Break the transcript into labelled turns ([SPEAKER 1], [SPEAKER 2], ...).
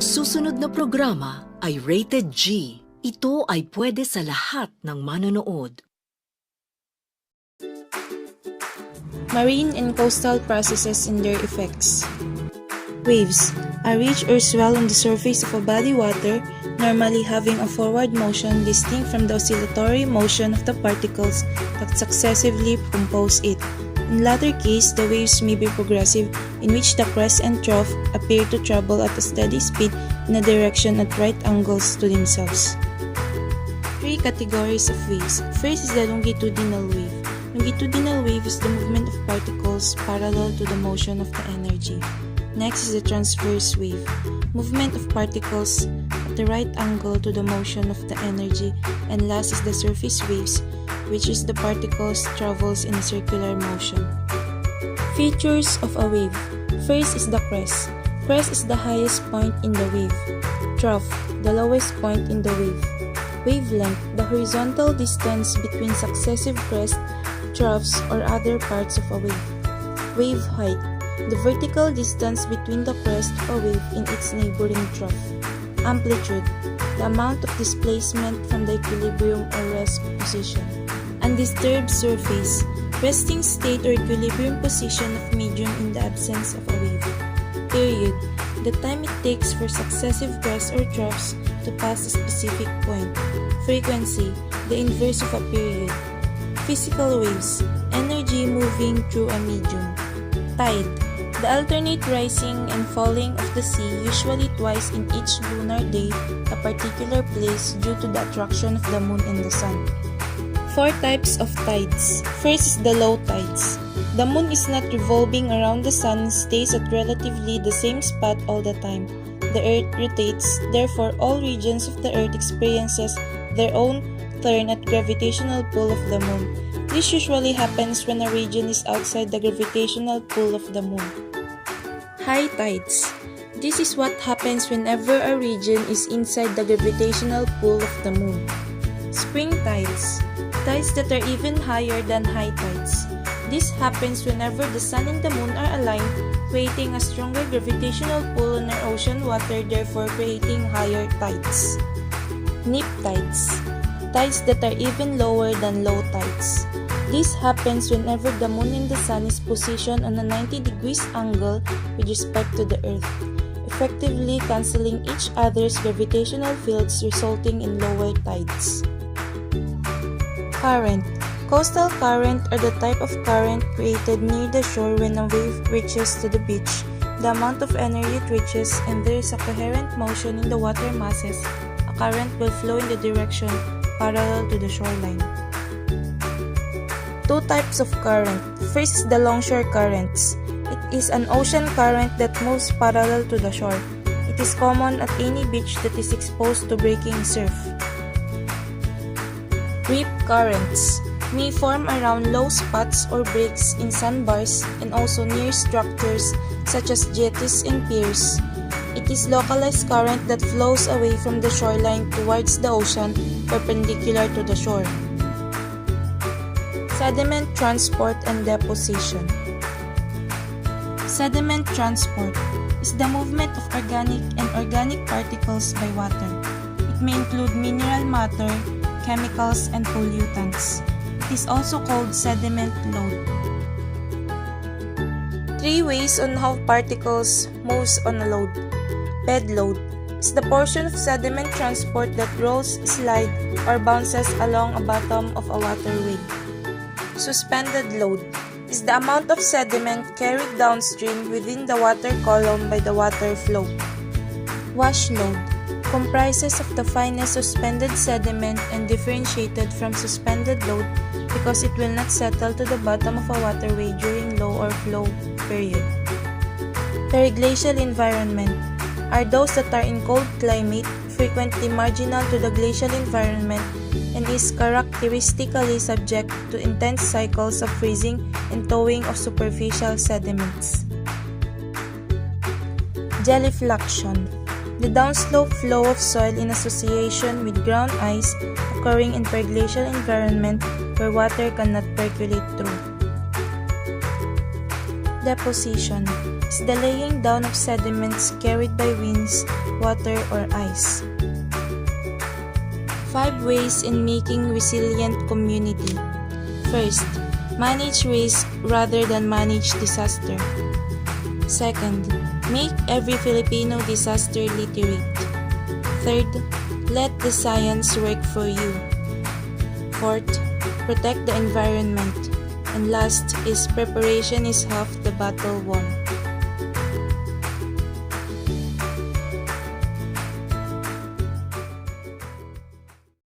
[SPEAKER 1] Ang susunod na programa ay rated G. Ito ay pwede sa lahat ng manonood.
[SPEAKER 2] Marine and coastal processes and their effects. Waves are ridge or swell on the surface of a body water, normally having a forward motion distinct from the oscillatory motion of the particles that successively compose it. In latter case, the waves may be progressive, in which the crest and trough appear to travel at a steady speed in a direction at right angles to themselves. Three categories of waves. First is the longitudinal wave. Longitudinal wave is the movement of particles parallel to the motion of the energy. Next is the transverse wave, movement of particles at the right angle to the motion of the energy. And last is the surface waves, which is the particles travels in a circular motion. Features of a wave. First is the crest. Crest is the highest point in the wave. Trough, the lowest point in the wave. Wavelength, the horizontal distance between successive crest, troughs, or other parts of a wave. Wave height, the vertical distance between the crest of a wave in its neighboring trough. Amplitude, the amount of displacement from the equilibrium or rest position. Undisturbed surface, resting state or equilibrium position of medium in the absence of a wave. Period, the time it takes for successive crests or troughs to pass a specific point. Frequency, the inverse of a period. Physical waves, energy moving through a medium. Tide, the alternate rising and falling of the sea, usually twice in each lunar day, a particular place due to the attraction of the moon and the sun. Four types of tides. First is the low tides. The moon is not revolving around the sun and stays at relatively the same spot all the time. The earth rotates, therefore all regions of the earth experiences their own turn at gravitational pull of the moon. This usually happens when a region is outside the gravitational pull of the moon. High tides. This is what happens whenever a region is inside the gravitational pull of the moon. Spring tides. Tides that are even higher than high tides. This happens whenever the sun and the moon are aligned, creating a stronger gravitational pull on our ocean water, therefore creating higher tides. Neap tides. Tides that are even lower than low tides. This happens whenever the moon and the sun is positioned on a 90 degrees angle with respect to the earth, effectively cancelling each other's gravitational fields, resulting in lower tides. Current. Coastal current are the type of current created near the shore when a wave reaches to the beach. The amount of energy it reaches, and there is a coherent motion in the water masses, a current will flow in the direction parallel to the shoreline. Two types of current. First is the longshore currents. It is an ocean current that moves parallel to the shore. It is common at any beach that is exposed to breaking surf. Reef currents may form around low spots or breaks in sandbars and also near structures such as jetties and piers. It is localized current that flows away from the shoreline towards the ocean, perpendicular to the shore. Sediment transport and deposition. Sediment transport is the movement of organic and organic particles by water. It may include mineral matter, chemicals, and pollutants. It is also called sediment load. Three ways on how particles moves on a load. Bed load is the portion of sediment transport that rolls, slide, or bounces along a bottom of a waterway. Suspended load is the amount of sediment carried downstream within the water column by the water flow. Wash load comprises of the finest suspended sediment and differentiated from suspended load because it will not settle to the bottom of a waterway during low or flow period. Periglacial environment are those that are in cold climate, frequently marginal to the glacial environment, and is characteristically subject to intense cycles of freezing and thawing of superficial sediments. Gelifluction, the downslope flow of soil in association with ground ice occurring in periglacial environment where water cannot percolate through. Deposition, is the laying down of sediments carried by winds, water, or ice. 5 ways in making resilient community. First, manage risk rather than manage disaster. Second, make every Filipino disaster literate. Third, let the science work for you. Fourth, protect the environment. And last is preparation is half the battle won.